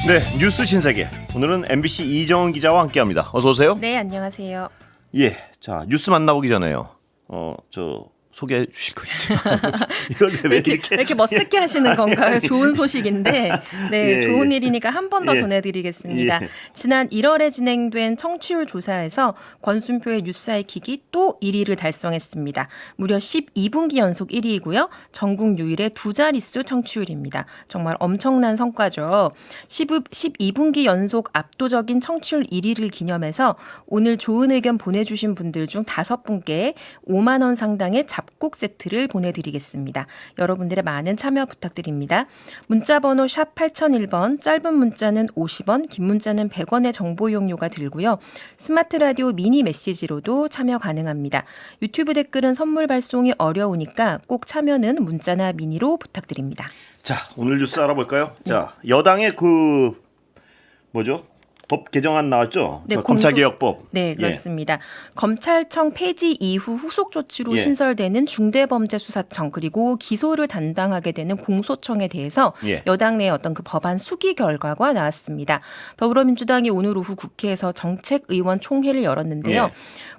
네, 뉴스 신세계. 오늘은 MBC 이정은 기자와 함께합니다. 어서 오세요. 네, 안녕하세요. 예, 자 뉴스 만나보기 전에요. 저 소개해 주실 거 있죠? 이걸 왜 이렇게 멋스게 하시는 건가요? 좋은 소식인데, 네, 예, 좋은 예. 일이니까 한 번 더 예. 전해드리겠습니다. 예. 지난 1월에 진행된 청취율 조사에서 권순표의 뉴스아이킥이 또 1위를 달성했습니다. 무려 12분기 연속 1위이고요. 전국 유일의 두 자릿수 청취율입니다. 정말 엄청난 성과죠. 12분기 연속 압도적인 청취율 1위를 기념해서 오늘 좋은 의견 보내주신 분들 중 5분께 5만 원 상당의 잡곡 세트를 보내드리겠습니다. 여러분들의 많은 참여 부탁드립니다. 문자번호 샵 8001번, 짧은 문자는 50원, 긴 문자는 100원의 정보 이용료가 들고요. 스마트 라디오 미니 메시지로도 참여 가능합니다. 유튜브 댓글은 선물 발송이 어려우니까 꼭 참여는 문자나 미니로 부탁드립니다. 자, 오늘 뉴스 알아볼까요? 자, 여당의 그 뭐죠? 법 개정안 나왔죠? 네, 검찰개혁법. 네, 그렇습니다. 검찰청 폐지 이후 후속 조치로 예. 신설되는 중대범죄수사청 그리고 기소를 담당하게 되는 공소청에 대해서 예. 여당 내 어떤 그 법안 수기 결과가 나왔습니다. 더불어민주당이 오늘 오후 국회에서 정책의원 총회를 열었는데요. 예.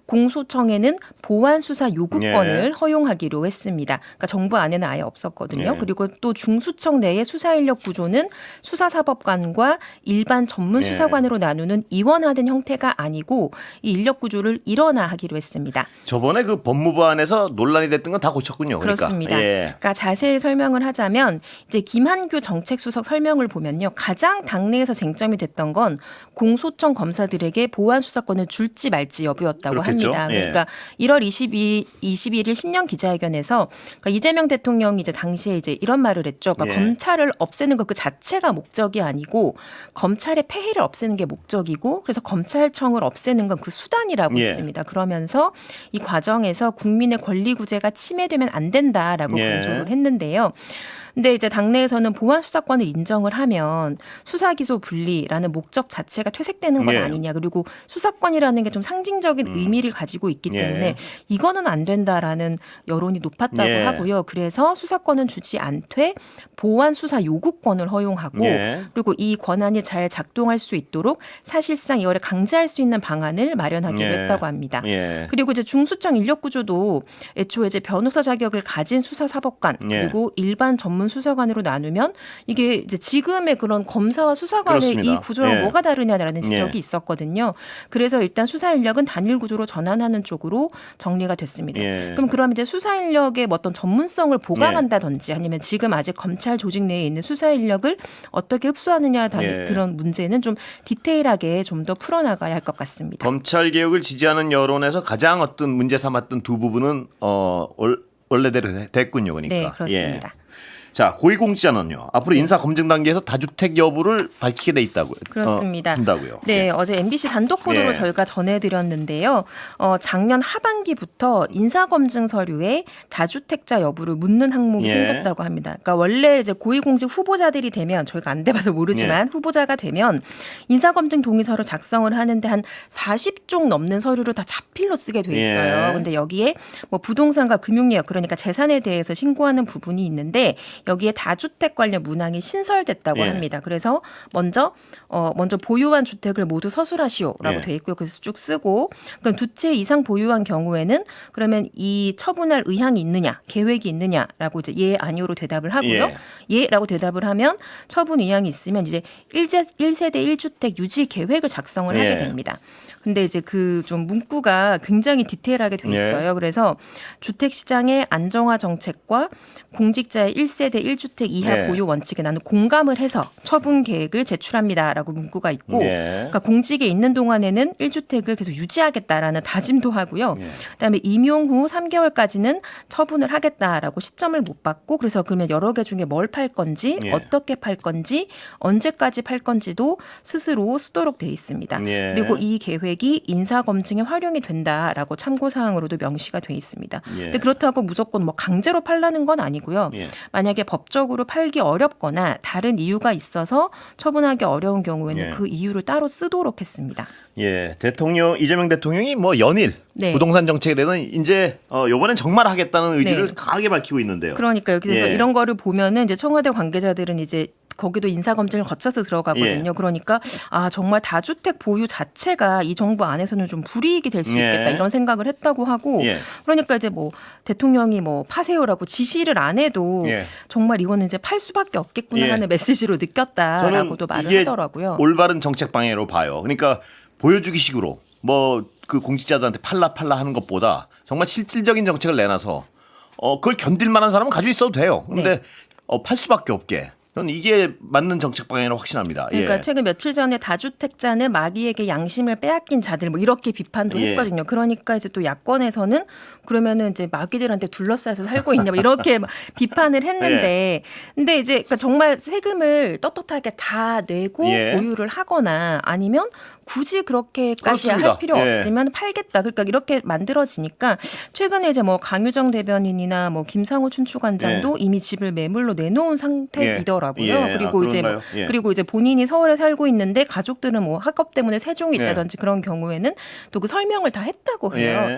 공소청에는 보완 수사 요구권을 예. 허용하기로 했습니다. 그러니까 정부 안에는 아예 없었거든요. 예. 그리고 또 중수청 내의 수사 인력 구조는 수사사법관과 일반 전문 예. 수사관으로 나누는 이원화된 형태가 아니고 이 인력 구조를 일원화하기로 했습니다. 저번에 그 법무부안에서 논란이 됐던 건 다 고쳤군요. 그렇습니다. 그러니까. 예. 그러니까 자세히 설명을 하자면 이제 김한규 정책수석 설명을 보면요. 가장 당내에서 쟁점이 됐던 건 공소청 검사들에게 보완 수사권을 줄지 말지 여부였다고 그렇겠죠. 합니다. 예. 그러니까 1월 21일 신년 기자회견에서 그러니까 이재명 대통령이 이제 당시에 이제 이런 말을 했죠. 그러니까 예. 검찰을 없애는 것 그 자체가 목적이 아니고 검찰의 폐해를 없애는 게 목적이고 그래서 검찰청을 없애는 건 그 수단이라고 예. 했습니다. 그러면서 이 과정에서 국민의 권리 구제가 침해되면 안 된다라고 예. 강조를 했는데요. 근데 이제 당내에서는 보완 수사권을 인정을 하면 수사 기소 분리라는 목적 자체가 퇴색되는 건 예. 아니냐. 그리고 수사권이라는 게 좀 상징적인 의미를 가지고 있기 예. 때문에 이거는 안 된다라는 여론이 높았다고 예. 하고요. 그래서 수사권은 주지 않되 보완 수사 요구권을 허용하고 예. 그리고 이 권한이 잘 작동할 수 있도록 사실상 이거를 강제할 수 있는 방안을 마련하기로 예. 했다고 합니다. 예. 그리고 이제 중수청 인력 구조도 애초에 이제 변호사 자격을 가진 수사사법관 예. 그리고 일반 전문 수사관으로 나누면 이게 이제 지금의 그런 검사와 수사관의 그렇습니다. 이 구조랑 예. 뭐가 다르냐라는 지적이 예. 있었거든요. 그래서 일단 수사 인력은 단일 구조로 전환하는 쪽으로 정리가 됐습니다. 예. 그럼 이제 수사 인력의 어떤 전문성을 보강한다든지 아니면 지금 아직 검찰 조직 내에 있는 수사 인력을 어떻게 흡수하느냐 예. 그런 문제는 좀 디테일하게 좀 더 풀어나가야 할 것 같습니다. 검찰 개혁을 지지하는 여론에서 가장 어떤 문제 삼았던 두 부분은 원래대로 됐군요. 그러니까. 네, 그렇습니다. 예. 자, 고위공직자는요. 앞으로 인사 검증 단계에서 다주택 여부를 밝히게 돼 있다고요. 그렇습니다. 한다고요. 네, 예. 어제 MBC 단독 보도로 예. 저희가 전해드렸는데요. 작년 하반기부터 인사검증 서류에 다주택자 여부를 묻는 항목이 예. 생겼다고 합니다. 그러니까 원래 이제 고위공직 후보자들이 되면 저희가 안 돼봐서 모르지만 후보자가 되면 인사검증 동의서를 작성을 하는데 한 40종 넘는 서류를 다 자필로 쓰게 돼 있어요. 예. 근데 여기에 뭐 부동산과 금융예역 그러니까 재산에 대해서 신고하는 부분이 있는데 여기에 다주택 관련 문항이 신설됐다고 예. 합니다. 그래서 먼저 보유한 주택을 모두 서술하시오라고 예. 돼 있고요. 그래서 쭉 쓰고 그럼 두 채 이상 보유한 경우에는 그러면 이 처분할 의향이 있느냐, 계획이 있느냐라고 이제 예, 아니오로 대답을 하고요. 예라고 대답을 하면 처분 의향이 있으면 이제 1세대 1주택 유지 계획을 작성을 예. 하게 됩니다. 근데 이제 그 좀 문구가 굉장히 디테일하게 돼 있어요. 그래서 주택 시장의 안정화 정책과 공직자의 1세대 1주택 이하 예. 보유 원칙에 나는 공감을 해서 처분 계획을 제출합니다라고 문구가 있고 예. 그러니까 공직에 있는 동안에는 1주택을 계속 유지하겠다라는 다짐도 하고요. 예. 그다음에 임용 후 3개월까지는 처분을 하겠다라고 시점을 못 받고 그래서 그러면 여러 개 중에 뭘 팔 건지 예. 어떻게 팔 건지 언제까지 팔 건지도 스스로 쓰도록 돼 있습니다. 예. 그리고 이 계획이 인사검증에 활용이 된다라고 참고사항으로도 명시가 돼 있습니다. 예. 근데 그렇다고 무조건 뭐 강제로 팔라는 건 아니고요. 예. 만약에 법적으로 팔기 어렵거나 다른 이유가 있어서 처분하기 어려운 경우에는 예. 그 이유를 따로 쓰도록 했습니다. 예, 이재명 대통령이 뭐 연일 네. 부동산 정책에 대해서 이제 이번엔 정말 하겠다는 의지를 네. 강하게 밝히고 있는데요. 그러니까요. 그래서 예. 이런 거를 보면은 이제 청와대 관계자들은 이제 거기도 인사 검증을 거쳐서 들어가거든요. 그러니까 정말 다주택 보유 자체가 이 정부 안에서는 좀 불이익이 될 수 있겠다 이런 생각을 했다고 하고 그러니까 이제 뭐 대통령이 뭐 파세요라고 지시를 안 해도 정말 이거는 이제 팔 수밖에 없겠구나 하는 메시지로 느꼈다라고도 말을 하더라고요. 올바른 정책 방향으로 봐요. 그러니까 보여주기식으로 뭐 그 공직자들한테 팔라 하는 것보다 정말 실질적인 정책을 내놔서 그걸 견딜 만한 사람은 가지고 있어도 돼요. 그런데 팔 수밖에 없게. 저는 이게 맞는 정책 방향이라고 확신합니다. 그러니까 최근 며칠 전에 다주택자는 마귀에게 양심을 빼앗긴 자들 뭐 이렇게 비판도 했거든요. 그러니까 이제 또 야권에서는 그러면은 이제 마귀들한테 둘러싸여서 살고 있냐 뭐 이렇게 비판을 했는데 근데 이제 그러니까 정말 세금을 떳떳하게 다 내고 보유를 하거나 아니면 굳이 그렇게까지 할 필요 없으면 팔겠다. 그러니까 이렇게 만들어지니까 최근에 이제 뭐 강유정 대변인이나 뭐 김상우 춘추관장도 이미 집을 매물로 내놓은 상태이더라고요. 그리고 그리고 이제 본인이 서울에 살고 있는데 가족들은 뭐 학업 때문에 세종에 있다든지 그런 경우에는 또 그 설명을 다 했다고 해요.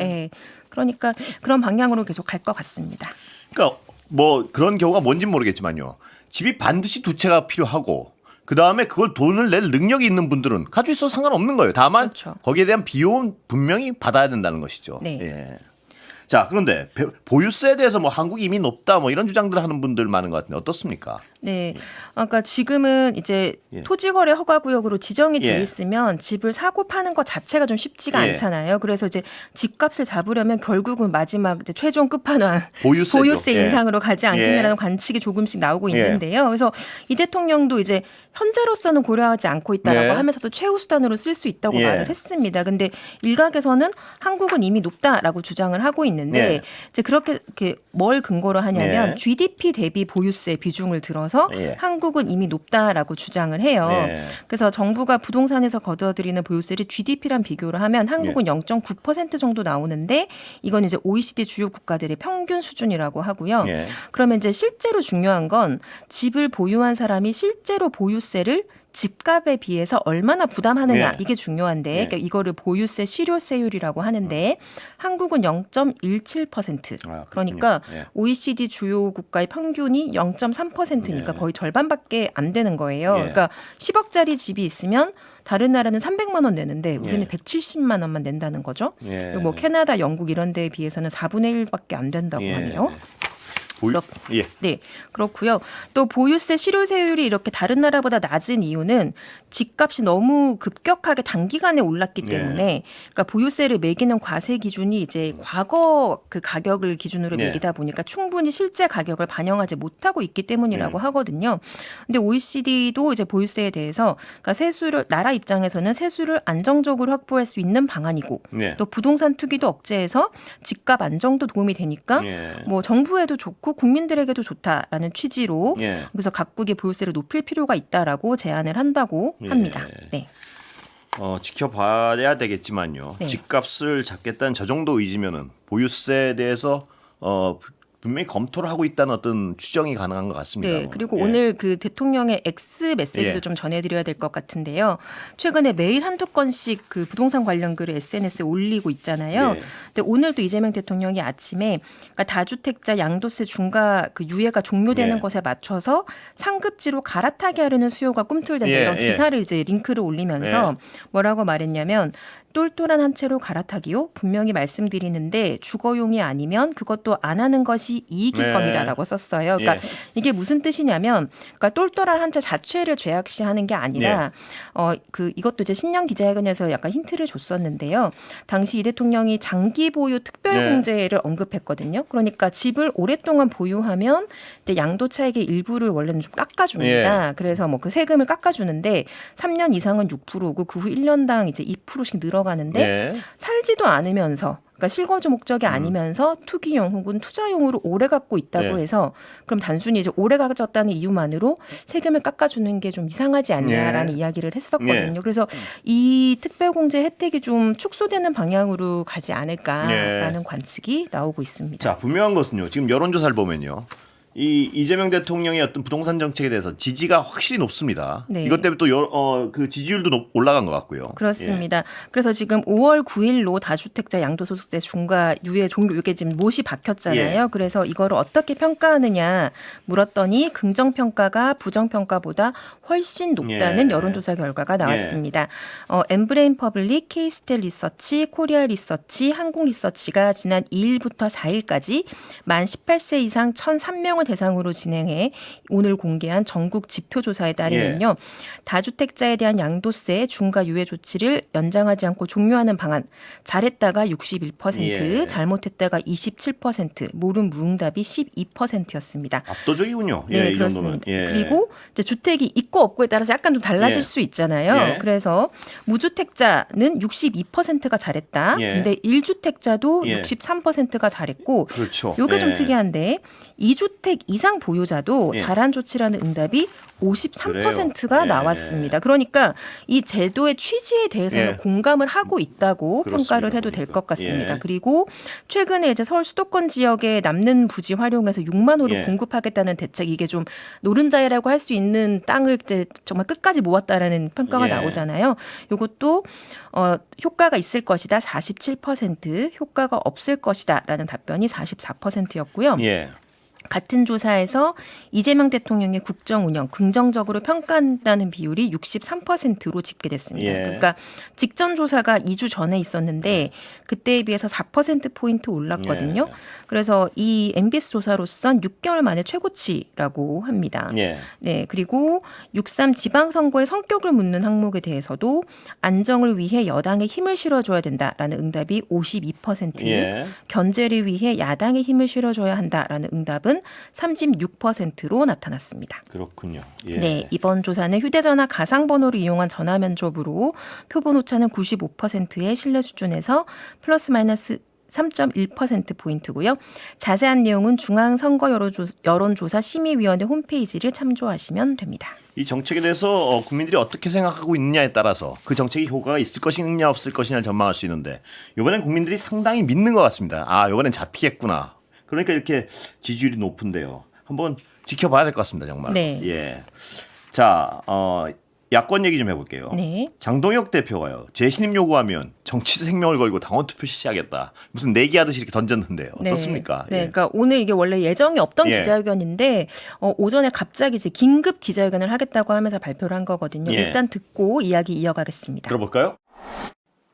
그러니까 그런 방향으로 계속 갈 것 같습니다. 그러니까 뭐 그런 경우가 뭔지는 모르겠지만요. 집이 반드시 두 채가 필요하고 그다음에 그걸 돈을 낼 능력이 있는 분들은 가지고 있어도 상관없는 거예요. 다만 거기에 대한 비용은 분명히 받아야 된다는 것이죠. 자, 그런데 보유세에 대해서 뭐 한국이 이미 높다 뭐 이런 주장들을 하는 분들 많은 것 같은데 어떻습니까? 네, 그러니까 지금은 이제 토지거래 허가구역으로 지정이 돼 있으면 집을 사고 파는 것 자체가 좀 쉽지가 않잖아요. 그래서 이제 집값을 잡으려면 결국은 마지막 이제 최종 끝판왕 보유세 인상으로 가지 않겠냐라는 관측이 조금씩 나오고 있는데요. 그래서 이 대통령도 이제 현재로서는 고려하지 않고 있다라고 하면서도 최후 수단으로 쓸 수 있다고 말을 했습니다. 근데 일각에서는 한국은 이미 높다라고 주장을 하고 있는데 이제 그렇게 뭘 근거로 하냐면 GDP 대비 보유세 비중을 들어서 한국은 이미 높다라고 주장을 해요. 그래서 정부가 부동산에서 거둬들이는 보유세를 GDP랑 비교를 하면 한국은 0.9% 정도 나오는데 이건 이제 OECD 주요 국가들의 평균 수준이라고 하고요. 그러면 이제 실제로 중요한 건 집을 보유한 사람이 실제로 보유세를 집값에 비해서 얼마나 부담하느냐 이게 중요한데 그러니까 이거를 보유세 실효세율이라고 하는데 한국은 0.17% 그러니까 OECD 주요 국가의 평균이 0.3%니까 거의 절반밖에 안 되는 거예요. 그러니까 10억짜리 집이 있으면 다른 나라는 300만 원 내는데 우리는 170만 원만 낸다는 거죠. 그리고 뭐 캐나다, 영국 이런 데에 비해서는 4분의 1밖에 안 된다고 하네요. 네, 그렇고요. 또 보유세 실효세율이 이렇게 다른 나라보다 낮은 이유는 집값이 너무 급격하게 단기간에 올랐기 때문에 그러니까 보유세를 매기는 과세 기준이 이제 과거 그 가격을 기준으로 매기다 보니까 충분히 실제 가격을 반영하지 못하고 있기 때문이라고 하거든요. 근데 OECD도 이제 보유세에 대해서 그러니까 세수를 나라 입장에서는 세수를 안정적으로 확보할 수 있는 방안이고 또 부동산 투기도 억제해서 집값 안정도 도움이 되니까 뭐 정부에도 좋고 국민들에게도 좋다라는 취지로 그래서 각국의 보유세를 높일 필요가 있다라고 제안을 한다고 합니다. 지켜봐야 되겠지만요. 집값을 잡겠다는 저 정도 의지면은 보유세에 대해서 분명히 검토를 하고 있다는 어떤 추정이 가능한 것 같습니다. 네, 그리고 오늘 그 대통령의 X 메시지도 좀 전해드려야 될 것 같은데요. 최근에 매일 한두 건씩 그 부동산 관련 글을 SNS에 올리고 있잖아요. 근데 오늘도 이재명 대통령이 아침에 그러니까 다주택자 양도세 중과 그 유예가 종료되는 것에 맞춰서 상급지로 갈아타게 하려는 수요가 꿈틀댄다 이런 기사를 이제 링크를 올리면서 뭐라고 말했냐면 똘똘한 한 채로 갈아타기요. 분명히 말씀드리는데 주거용이 아니면 그것도 안 하는 것이 이익일 겁니다라고 썼어요. 그러니까 이게 무슨 뜻이냐면 그러니까 똘똘한 한 채 자체를 죄악시하는 게 아니라 이것도 이제 신년 기자회견에서 약간 힌트를 줬었는데요. 당시 이 대통령이 장기 보유 특별공제를 언급했거든요. 그러니까 집을 오랫동안 보유하면 이제 양도차익의 일부를 원래는 좀 깎아줍니다. 그래서 뭐 그 세금을 깎아주는데 3년 이상은 6%고 그 후 1년당 이제 2%씩 늘어가는데 살지도 않으면서 그러니까 실거주 목적이 아니면서 투기용 혹은 투자용으로 오래 갖고 있다고 해서 그럼 단순히 이제 오래 가졌다는 이유만으로 세금을 깎아주는 게 좀 이상하지 않냐라는 이야기를 했었거든요. 그래서 이 특별공제 혜택이 좀 축소되는 방향으로 가지 않을까라는 관측이 나오고 있습니다. 자, 분명한 것은요. 지금 여론조사를 보면요. 이 이재명 대통령의 어떤 부동산 정책에 대해서 지지가 확실히 높습니다. 네. 이것 때문에 또 그 지지율도 올라간 것 같고요. 그렇습니다. 예. 그래서 지금 5월 9일로 다주택자 양도소득세 중과 유예 종료 이게 지금 못이 박혔잖아요. 예. 그래서 이거를 어떻게 평가하느냐 물었더니 긍정평가가 부정평가보다 훨씬 높다는 예. 여론조사 결과가 나왔습니다. 엠브레인 퍼블릭, K스텔 리서치, 코리아 리서치, 한국 리서치가 지난 2일부터 4일까지 만 18세 이상 1,003명을 대상으로 진행해 오늘 공개한 전국 지표조사에 따르면요. 다주택자에 대한 양도세 중과 유예 조치를 연장하지 않고 종료하는 방안 잘했다가 61%, 잘못했다가 27%, 모른 무응답이 12%였습니다. 압도적이군요. 네, 이 그렇습니다. 정도면. 그리고 이제 주택이 있고 없고에 따라서 약간 좀 달라질 수 있잖아요. 그래서 무주택자는 62%가 잘했다. 근데 1주택자도 63%가 잘했고 그렇죠. 요게 좀 특이한데 2주택 이상 보유자도 예. 잘한 조치라는 응답이 53%가 그래요. 나왔습니다. 그러니까 이 제도의 취지에 대해서는 예. 공감을 하고 있다고 그렇습니다. 평가를 해도 될 것 같습니다. 예. 그리고 최근에 이제 서울 수도권 지역에 남는 부지 활용해서 6만 호를 예. 공급하겠다는 대책 이게 좀 노른자이라고 할 수 있는 땅을 이제 정말 끝까지 모았다라는 평가가 예. 나오잖아요. 이것도 효과가 있을 것이다 47%, 효과가 없을 것이다라는 답변이 44%였고요. 예. 같은 조사에서 이재명 대통령의 국정 운영 긍정적으로 평가한다는 비율이 63%로 집계됐습니다. 예. 그러니까 직전 조사가 2주 전에 있었는데 그때에 비해서 4%포인트 올랐거든요. 예. 그래서 이 MBS 조사로선 6개월 만에 최고치라고 합니다. 예. 네, 그리고 6.3 지방선거의 성격을 묻는 항목에 대해서도 안정을 위해 여당에 힘을 실어줘야 된다라는 응답이 52%, 예. 견제를 위해 야당에 힘을 실어줘야 한다라는 응답은 36%로 나타났습니다. 그렇군요. 예. 네, 이번 조사는 휴대전화 가상번호를 이용한 전화 면접으로 표본 오차는 95%의 신뢰 수준에서 플러스 마이너스 3.1%포인트고요. 자세한 내용은 중앙선거여론조사 심의위원회 홈페이지를 참조하시면 됩니다. 이 정책에 대해서 국민들이 어떻게 생각하고 있느냐에 따라서 그 정책이 효과가 있을 것이냐 없을 것이냐를 전망할 수 있는데 이번엔 국민들이 상당히 믿는 것 같습니다. 아, 이번엔 잡히겠구나. 그러니까 이렇게 지지율이 높은데요. 한번 지켜봐야 될 것 같습니다. 정말. 네. 예. 자, 야권 얘기 좀 해볼게요. 네. 장동혁 대표가요. 재신임 요구하면 정치 생명을 걸고 당원 투표 시작하겠다. 무슨 내기하듯이 이렇게 던졌는데요. 어떻습니까? 네, 예. 그러니까 오늘 이게 원래 예정이 없던 예. 기자회견인데 오전에 갑자기 이제 긴급 기자회견을 하겠다고 하면서 발표를 한 거거든요. 예. 일단 듣고 이야기 이어가겠습니다. 들어볼까요?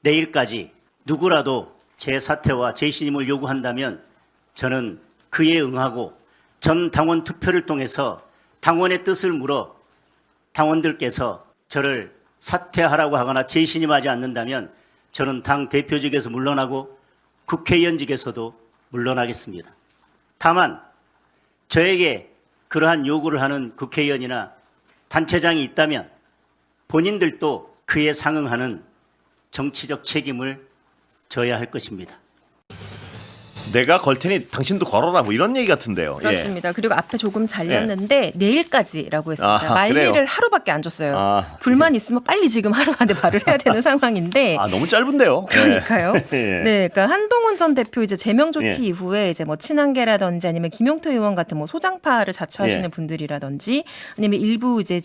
내일까지 누구라도 제 사퇴와 재신임을 요구한다면 저는 그에 응하고 전 당원 투표를 통해서 당원의 뜻을 물어 당원들께서 저를 사퇴하라고 하거나 재신임하지 않는다면 저는 당 대표직에서 물러나고 국회의원직에서도 물러나겠습니다. 다만 저에게 그러한 요구를 하는 국회의원이나 단체장이 있다면 본인들도 그에 상응하는 정치적 책임을 져야 할 것입니다. 내가 걸 테니 당신도 걸어라 뭐 이런 얘기 같은데요. 그렇습니다. 그리고 앞에 조금 잘렸는데 내일까지라고 했습니다. 아하, 말미를 그래요? 하루밖에 안 줬어요. 아, 불만 있으면 빨리 지금 하루 안에 말을 해야 되는 상황인데. 아, 너무 짧은데요. 그러니까요. 예. 네, 그러니까 한동훈 전 대표 이제 제명 조치 예. 이후에 이제 뭐 친한계라든지 아니면 김용태 의원 같은 뭐 소장파를 자처하시는 예. 분들이라든지 아니면 일부 이제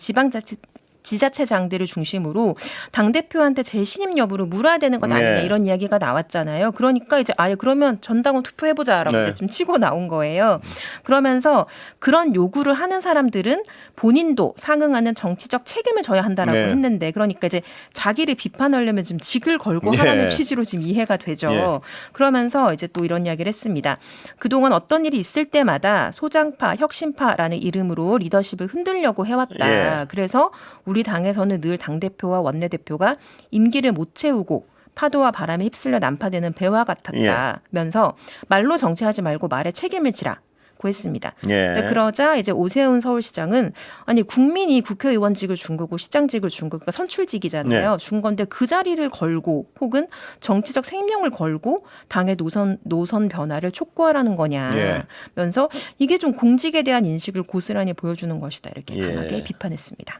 지자체장들을 중심으로 당대표한테 재신임 여부를 물어야 되는 것 아니냐 네. 이런 이야기가 나왔잖아요. 그러니까 이제 아예 그러면 전당원 투표해보자라고 네. 이제 지금 치고 나온 거예요. 그러면서 그런 요구를 하는 사람들은 본인도 상응하는 정치적 책임을 져야 한다라고 네. 했는데 그러니까 이제 자기를 비판하려면 지금 직을 걸고 예. 하라는 취지로 지금 이해가 되죠. 예. 그러면서 이제 또 이런 이야기를 했습니다. 그동안 어떤 일이 있을 때마다 소장파, 혁신파라는 이름으로 리더십을 흔들려고 해왔다. 예. 그래서 우리 당에서는 늘 당대표와 원내대표가 임기를 못 채우고 파도와 바람에 휩쓸려 난파되는 배와 같았다면서 말로 정치하지 말고 말에 책임을 지라. 고 했습니다. 예. 네, 그러자 이제 오세훈 서울시장은 아니 국민이 국회의원직을 준 거고 시장직을 준 거고 그러니까 선출직이잖아요. 네. 준 건데 그 자리를 걸고 혹은 정치적 생명을 걸고 당의 노선 변화를 촉구하라는 거냐면서 이게 좀 공직에 대한 인식을 고스란히 보여주는 것이다 이렇게 예. 강하게 비판했습니다.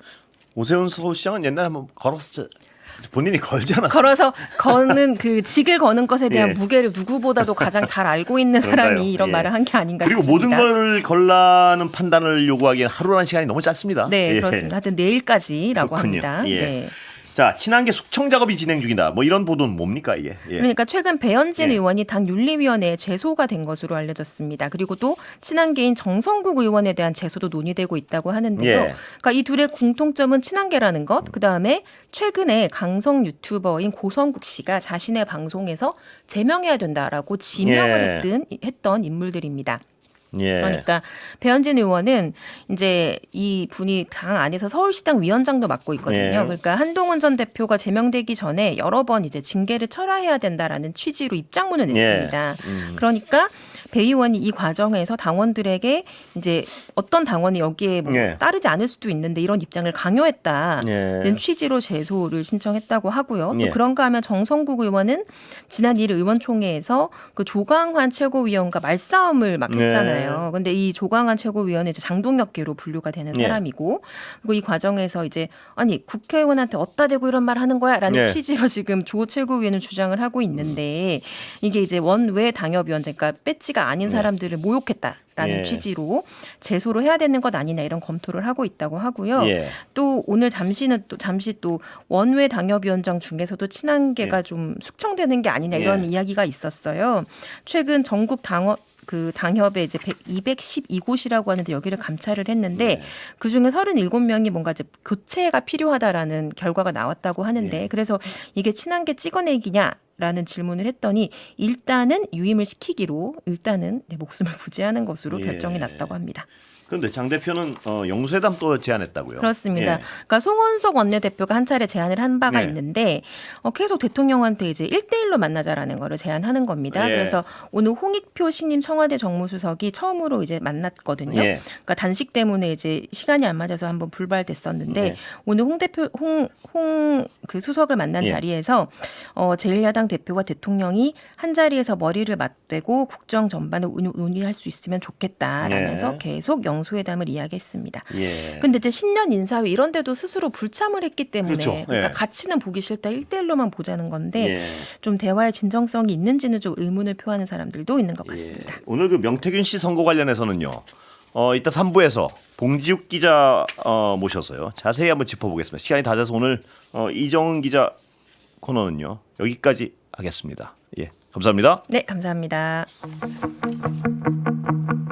오세훈 서울시장은 옛날에 한번 걸었었죠. 본인이 걸지 않았어요. 걸어서 거는 그 직을 거는 것에 대한 예. 무게를 누구보다도 가장 잘 알고 있는 그런가요? 사람이 이런 예. 말을 한 게 아닌가 그리고 싶습니다. 모든 걸 걸라는 판단을 요구하기엔 하루라는 시간이 너무 짧습니다. 네, 예. 그렇습니다. 하여튼 내일까지라고 그렇군요. 합니다. 예. 네. 자, 친한계 숙청 작업이 진행 중이다. 뭐 이런 보도는 뭡니까 이게? 예. 그러니까 최근 배현진 예. 의원이 당 윤리위원회에 제소가 된 것으로 알려졌습니다. 그리고 또 친한계인 정성국 의원에 대한 제소도 논의되고 있다고 하는데요. 예. 그러니까 이 둘의 공통점은 친한계라는 것. 그다음에 최근에 강성 유튜버인 고성국 씨가 자신의 방송에서 제명해야 된다라고 지명을 했던 인물들입니다. 예. 그러니까 배현진 의원은 이제 이 분이 당 안에서 서울시당 위원장도 맡고 있거든요. 예. 그러니까 한동훈 전 대표가 제명되기 전에 여러 번 이제 징계를 철회해야 된다라는 취지로 입장문을 냈습니다. 그러니까 배 의원이 이 과정에서 당원들에게 이제 어떤 당원이 여기에 뭐 예. 따르지 않을 수도 있는데 이런 입장을 강요했다는 예. 취지로 제소를 신청했다고 하고요. 예. 또 그런가 하면 정성국 의원은 지난 1일 의원총회에서 그 조광환 최고위원과 말싸움을 막 했잖아요. 근데 이 조광환 최고위원은 이제 장동혁계로 분류가 되는 예. 사람이고 그리고 이 과정에서 이제 아니 국회의원한테 어디다 대고 이런 말 하는 거야라는 예. 취지로 지금 조 최고위원은 주장을 하고 있는데 이게 이제 원외 당협위원 그러니까 배지가 아닌 사람들을 모욕했다라는 예. 취지로 제소를 해야 되는 것 아니냐 이런 검토를 하고 있다고 하고요. 예. 또 오늘 잠시 또 원외 당협위원장 중에서도 친한계가 좀 숙청되는 게 아니냐 이런 예. 이야기가 있었어요. 최근 전국 당협에 이제 212곳이라고 하는데 여기를 감찰을 했는데 그 중에 37명이 뭔가 이제 교체가 필요하다라는 결과가 나왔다고 하는데 그래서 이게 친한계 찍어내기냐라는 질문을 했더니 일단은 유임을 시키기로 일단은 목숨을 부지하는 것으로 예. 결정이 났다고 합니다. 그런데 장 대표는 영수회담 또 제안했다고요. 그렇습니다. 예. 그러니까 송원석 원내대표가 한 차례 제안을 한 바가 네. 있는데 계속 대통령한테 이제 1대1로 만나자라는 거를 제안하는 겁니다. 예. 그래서 오늘 홍익표 신임 청와대 정무수석이 처음으로 이제 만났거든요. 예. 그러니까 단식 때문에 이제 시간이 안 맞아서 한번 불발됐었는데 예. 오늘 그 수석을 만난 예. 자리에서 제1야당 대표와 대통령이 한 자리에서 머리를 맞대고 국정 전반을 논의할 수 있으면 좋겠다라면서 예. 계속 영수회담을 이야기했습니다. 예. 근데 이제 신년 인사회 이런 데도 스스로 불참을 했기 때문에 그렇죠. 그러니까 예. 같이는 보기 싫다 1대1로만 보자는 건데 예. 좀 대화의 진정성이 있는지는 좀 의문을 표하는 사람들도 있는 것 같습니다. 예. 오늘 그 명태균 씨 선거 관련해서는요. 이따 3부에서 봉지욱 기자 모셔서요. 자세히 한번 짚어보겠습니다. 시간이 다 돼서 오늘 이정은 기자 코너는요. 여기까지 하겠습니다. 예. 감사합니다. 네, 감사합니다.